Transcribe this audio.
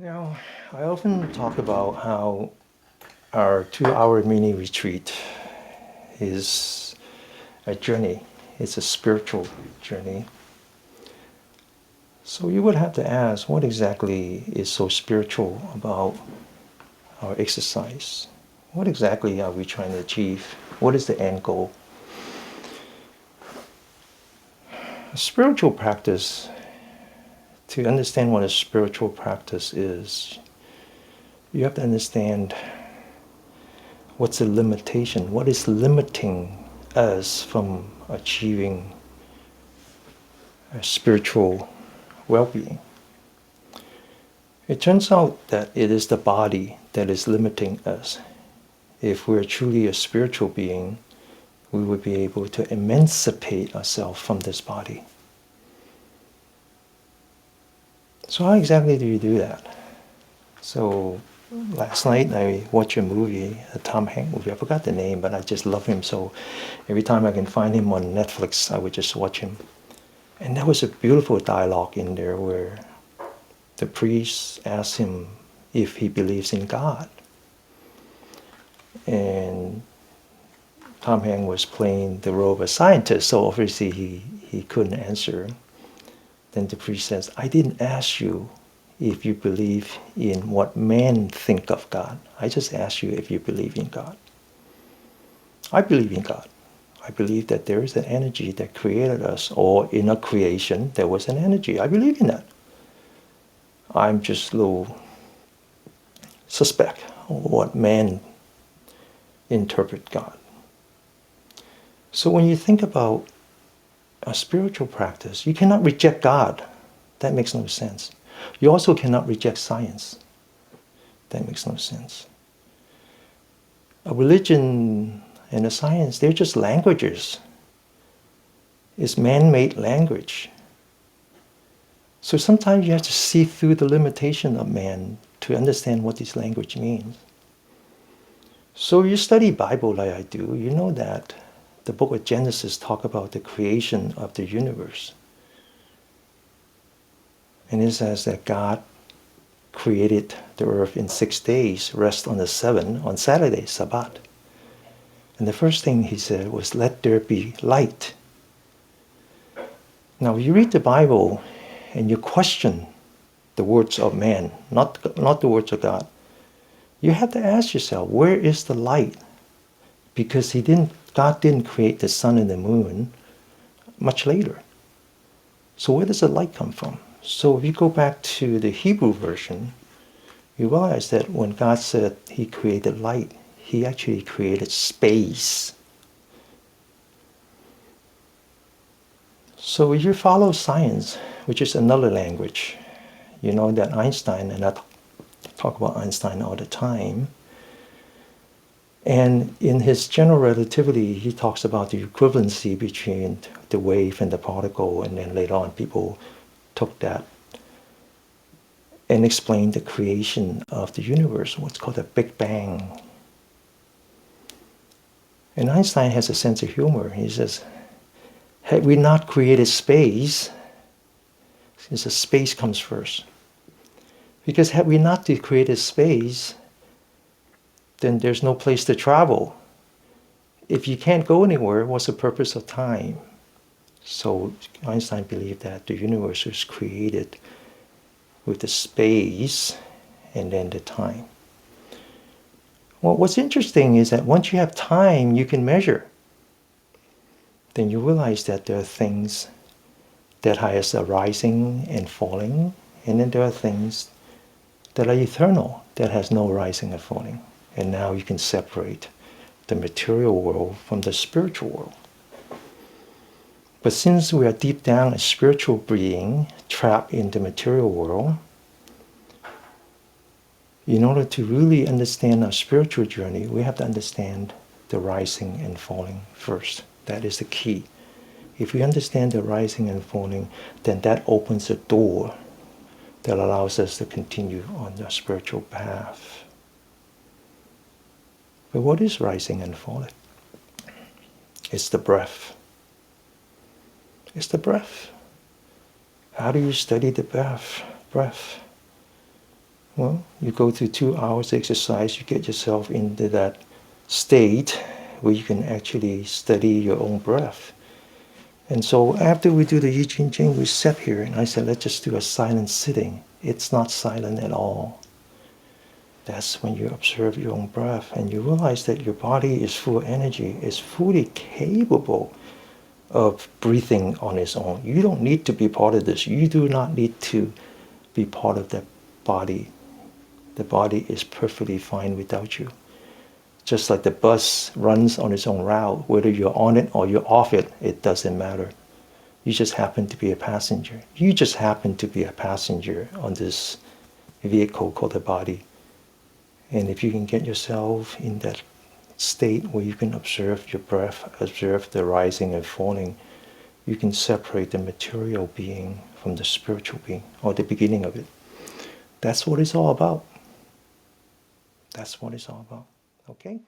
Now, I often talk about how our 2 hour mini retreat is a journey, it's a spiritual journey. So you would have to ask, what exactly is so spiritual about our exercise? What exactly are we trying to achieve? What is the end goal? A spiritual practice, to understand what a spiritual practice is, you have to understand what's the limitation, what is limiting us from achieving a spiritual well-being. It turns out that it is the body that is limiting us. If we're truly a spiritual being, we would be able to emancipate ourselves from this body. So how exactly do you do that? So last night I watched a movie, a Tom Hanks movie. I forgot the name, but I just love him. So every time I can find him on Netflix, I would just watch him. And there was a beautiful dialogue in there where the priest asked him if he believes in God. And Tom Hanks was playing the role of a scientist, so obviously he couldn't answer. Then the priest says, I didn't ask you if you believe in what men think of God. I just asked you if you believe in God. I believe in God. I believe that there is an energy that created us, or in a creation there was an energy. I believe in that. I'm just a little suspect of what men interpret God. So when you think about a spiritual practice, you cannot reject God. That makes no sense. You also cannot reject science. That makes no sense. A religion and a science, they're just languages. It's man-made language. So sometimes you have to see through the limitation of man to understand what this language means. So you study Bible like I do, you know that the book of Genesis talk about the creation of the universe. And it says that God created the earth in 6 days, rest on the seventh, on Saturday, Sabbath. And the first thing he said was, let there be light. Now you read the Bible and you question the words of man, not the words of God. You have to ask yourself, where is the light? Because God didn't create the sun and the moon much later. So where does the light come from? So if you go back to the Hebrew version, you realize that when God said he created light, he actually created space. So if you follow science, which is another language, you know that Einstein, and I talk about Einstein all the time, and in his general relativity, he talks about the equivalency between the wave and the particle, and then later on people took that and explained the creation of the universe, what's called a Big Bang. And Einstein has a sense of humor. He says, had we not created space, he says space comes first. Because had we not created space, then there's no place to travel. If you can't go anywhere, what's the purpose of time? So Einstein believed that the universe was created with the space and then the time. Well, what's interesting is that once you have time, you can measure. Then you realize that there are things that has a rising and falling, and then there are things that are eternal, that has no rising or falling. And now you can separate the material world from the spiritual world. But since we are deep down a spiritual being trapped in the material world, in order to really understand our spiritual journey, we have to understand the rising and falling first. That is the key. If we understand the rising and falling, then that opens a door that allows us to continue on the spiritual path. But what is rising and falling? It's the breath. It's the breath. How do you study the breath? Well, you go through 2 hours exercise, you get yourself into that state where you can actually study your own breath. And so after we do the Yi Jing Jing, we sat here and I said, let's just do a silent sitting. It's not silent at all. That's when you observe your own breath and you realize that your body is full of energy, is fully capable of breathing on its own. You don't need to be part of this. You do not need to be part of that body. The body is perfectly fine without you. Just like the bus runs on its own route, whether you're on it or you're off it, it doesn't matter. You just happen to be a passenger. You just happen to be a passenger on this vehicle called the body. And if you can get yourself in that state where you can observe your breath, observe the rising and falling, you can separate the material being from the spiritual being, or the beginning of it. That's what it's all about. That's what it's all about. Okay?